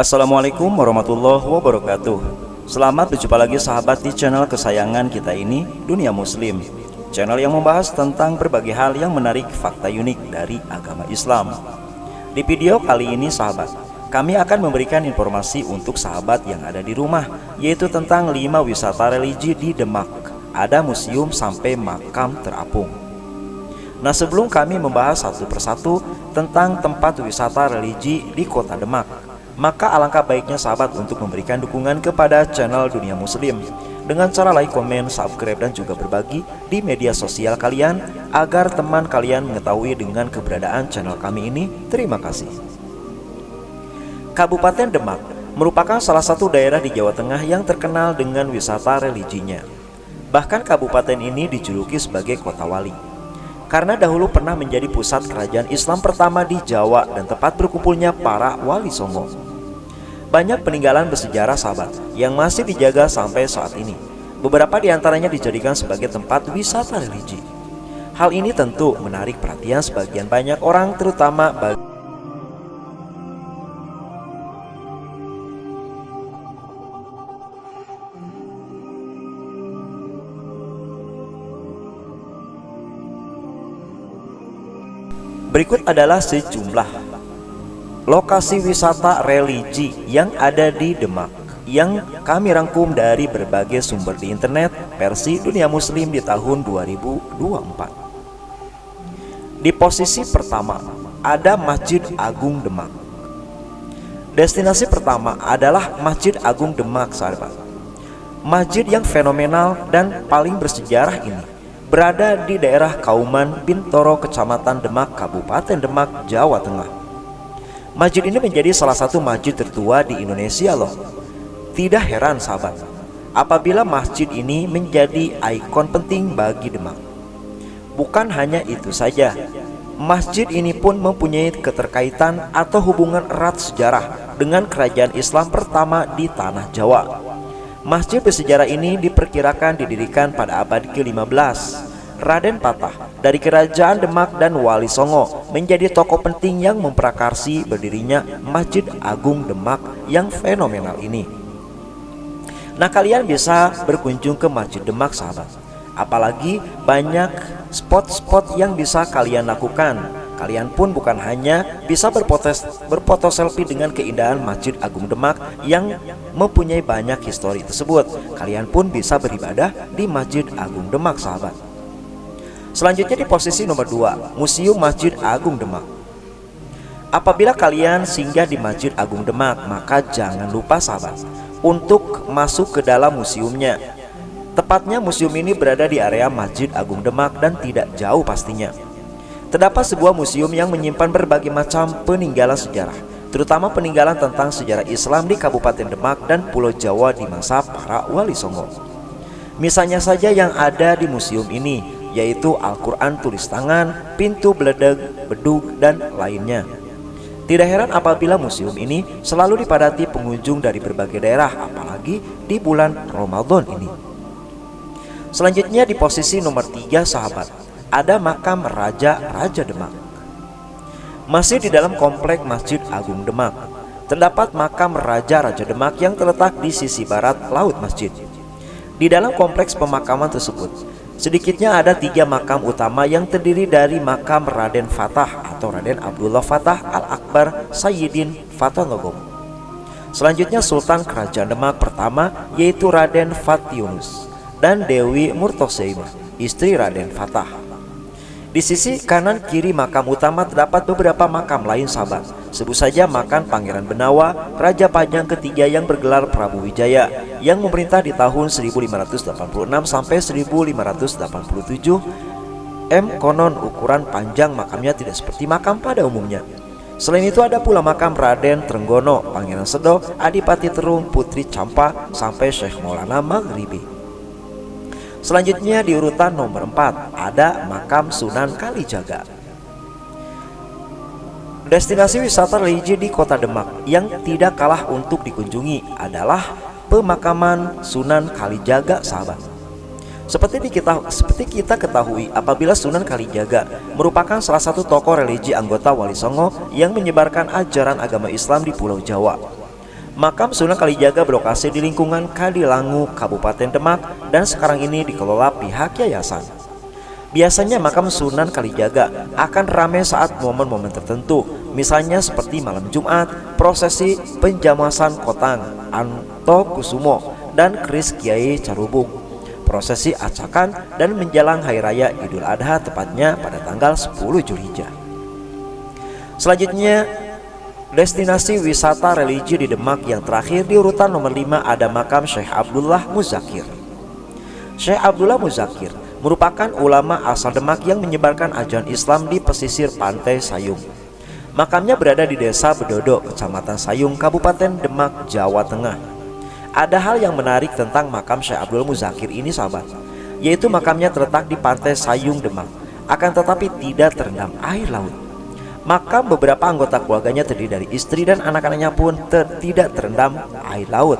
Assalamualaikum warahmatullahi wabarakatuh. Selamat berjumpa lagi sahabat di channel kesayangan kita ini, Dunia Muslim. Channel yang membahas tentang berbagai hal yang menarik, fakta unik dari agama Islam. Di video kali ini sahabat, kami akan memberikan informasi untuk sahabat yang ada di rumah, yaitu tentang 5 wisata religi di Demak. Ada museum sampai makam terapung. Nah, sebelum kami membahas satu persatu tentang tempat wisata religi di kota Demak, maka alangkah baiknya sahabat untuk memberikan dukungan kepada channel Dunia Muslim dengan cara like, komen, subscribe, dan juga berbagi di media sosial kalian agar teman kalian mengetahui dengan keberadaan channel kami ini. Terima kasih. Kabupaten Demak merupakan salah satu daerah di Jawa Tengah yang terkenal dengan wisata religinya. Bahkan kabupaten ini dijuluki sebagai kota wali, karena dahulu pernah menjadi pusat kerajaan Islam pertama di Jawa dan tempat berkumpulnya para wali songo. Banyak peninggalan bersejarah sahabat yang masih dijaga sampai saat ini. Beberapa diantaranya dijadikan sebagai tempat wisata religi. Hal ini tentu menarik perhatian sebagian banyak orang, terutama bagi berikut adalah sejumlah lokasi wisata religi yang ada di Demak yang kami rangkum dari berbagai sumber di internet versi Dunia Muslim di tahun 2024. Di posisi pertama ada Masjid Agung Demak. Destinasi pertama adalah Masjid Agung Demak sahabat. Masjid yang fenomenal dan paling bersejarah ini berada di daerah Kauman Bintoro, Kecamatan Demak, Kabupaten Demak, Jawa Tengah. Masjid ini menjadi salah satu masjid tertua di Indonesia loh. Tidak heran sahabat, apabila masjid ini menjadi ikon penting bagi Demak. Bukan hanya itu saja, masjid ini pun mempunyai keterkaitan atau hubungan erat sejarah dengan kerajaan Islam pertama di tanah Jawa. Masjid bersejarah ini diperkirakan didirikan pada abad ke-15. Raden Patah dari Kerajaan Demak dan Wali Songo menjadi tokoh penting yang memprakarsi berdirinya Masjid Agung Demak yang fenomenal ini. Nah, kalian bisa berkunjung ke Masjid Demak sahabat. Apalagi banyak spot-spot yang bisa kalian lakukan. Kalian pun bukan hanya bisa berfoto selfie dengan keindahan Masjid Agung Demak yang mempunyai banyak histori tersebut. Kalian pun bisa beribadah di Masjid Agung Demak sahabat. Selanjutnya di posisi nomor 2, Museum Masjid Agung Demak. Apabila kalian singgah di Masjid Agung Demak, maka jangan lupa sahabat untuk masuk ke dalam museumnya. Tepatnya museum ini berada di area Masjid Agung Demak dan tidak jauh pastinya. Terdapat sebuah museum yang menyimpan berbagai macam peninggalan sejarah, terutama peninggalan tentang sejarah Islam di Kabupaten Demak dan Pulau Jawa di masa para wali songo. Misalnya saja yang ada di museum ini, yaitu Al-Quran tulis tangan, pintu beledeg, bedug, dan lainnya. Tidak heran apabila museum ini selalu dipadati pengunjung dari berbagai daerah, apalagi di bulan Ramadan ini. Selanjutnya di posisi nomor 3 sahabat, ada makam Raja Demak. Masih di dalam komplek Masjid Agung Demak, terdapat makam Raja Demak yang terletak di sisi barat laut masjid. Di dalam kompleks pemakaman tersebut, sedikitnya ada 3 makam utama yang terdiri dari makam Raden Fatah atau Raden Abdullah Fatah Al-Akbar Sayyidin Fatanogom. Selanjutnya Sultan Kerajaan Demak pertama, yaitu Raden Fatyunus, dan Dewi Murtoseimah, istri Raden Fatah. Di sisi kanan kiri makam utama terdapat beberapa makam lain sahabat. Sebut saja makam Pangeran Benawa, Raja Pajang ketiga yang bergelar Prabu Wijaya, yang memerintah di tahun 1586 sampai 1587. Konon ukuran panjang makamnya tidak seperti makam pada umumnya. Selain itu ada pula makam Raden Trenggono, Pangeran Sedo, Adipati Terung, Putri Campa, sampai Syekh Maulana Maghribi. Selanjutnya di urutan nomor 4 ada makam Sunan Kalijaga. Destinasi wisata religi di kota Demak yang tidak kalah untuk dikunjungi adalah pemakaman Sunan Kalijaga sahabat. Seperti kita ketahui, apabila Sunan Kalijaga merupakan salah satu tokoh religi anggota Wali Songo yang menyebarkan ajaran agama Islam di Pulau Jawa. Makam Sunan Kalijaga berlokasi di lingkungan Kadilangu, Kabupaten Demak, dan sekarang ini dikelola pihak yayasan. Biasanya makam Sunan Kalijaga akan ramai saat momen-momen tertentu, misalnya seperti malam Jumat, prosesi penjamasan Kotang, Antokusumo, dan keris Kiai Carubung, prosesi acakan, dan menjelang Hari Raya Idul Adha tepatnya pada tanggal 10 Zulhijjah. Selanjutnya, destinasi wisata religi di Demak yang terakhir di urutan nomor 5 ada makam Syekh Abdullah Muzakir. Syekh Abdullah Muzakir merupakan ulama asal Demak yang menyebarkan ajaran Islam di pesisir pantai Sayung. Makamnya berada di Desa Bedodo, Kecamatan Sayung, Kabupaten Demak, Jawa Tengah. Ada hal yang menarik tentang makam Syekh Abdullah Muzakir ini sahabat, yaitu makamnya terletak di pantai Sayung, Demak, akan tetapi tidak terendam air laut. Maka beberapa anggota keluarganya terdiri dari istri dan anak-anaknya pun tidak terendam air laut.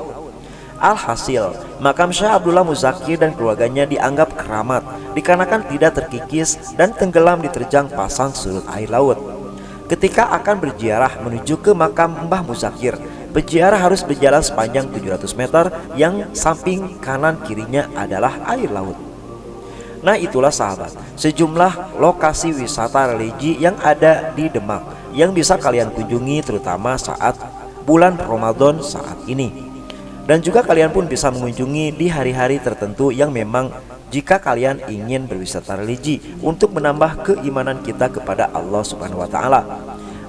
Alhasil, makam Syekh Abdullah Muzakir dan keluarganya dianggap keramat dikarenakan tidak terkikis dan tenggelam diterjang pasang surut air laut. Ketika akan berziarah menuju ke makam Mbah Muzakir, peziarah harus berjalan sepanjang 700 meter yang samping kanan kirinya adalah air laut. Nah, itulah sahabat, sejumlah lokasi wisata religi yang ada di Demak yang bisa kalian kunjungi terutama saat bulan Ramadan saat ini. Dan juga kalian pun bisa mengunjungi di hari-hari tertentu yang memang jika kalian ingin berwisata religi untuk menambah keimanan kita kepada Allah Subhanahu wa taala.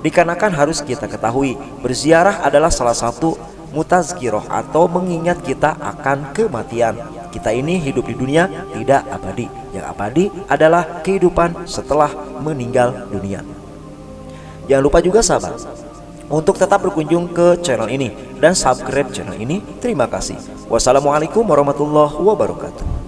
Dikarenakan harus kita ketahui, berziarah adalah salah satu mutazkiroh atau mengingat kita akan kematian. Kita ini hidup di dunia tidak abadi. Yang abadi adalah kehidupan setelah meninggal dunia. Jangan lupa juga sahabat untuk tetap berkunjung ke channel ini dan subscribe channel ini. Terima kasih. Wassalamualaikum warahmatullahi wabarakatuh.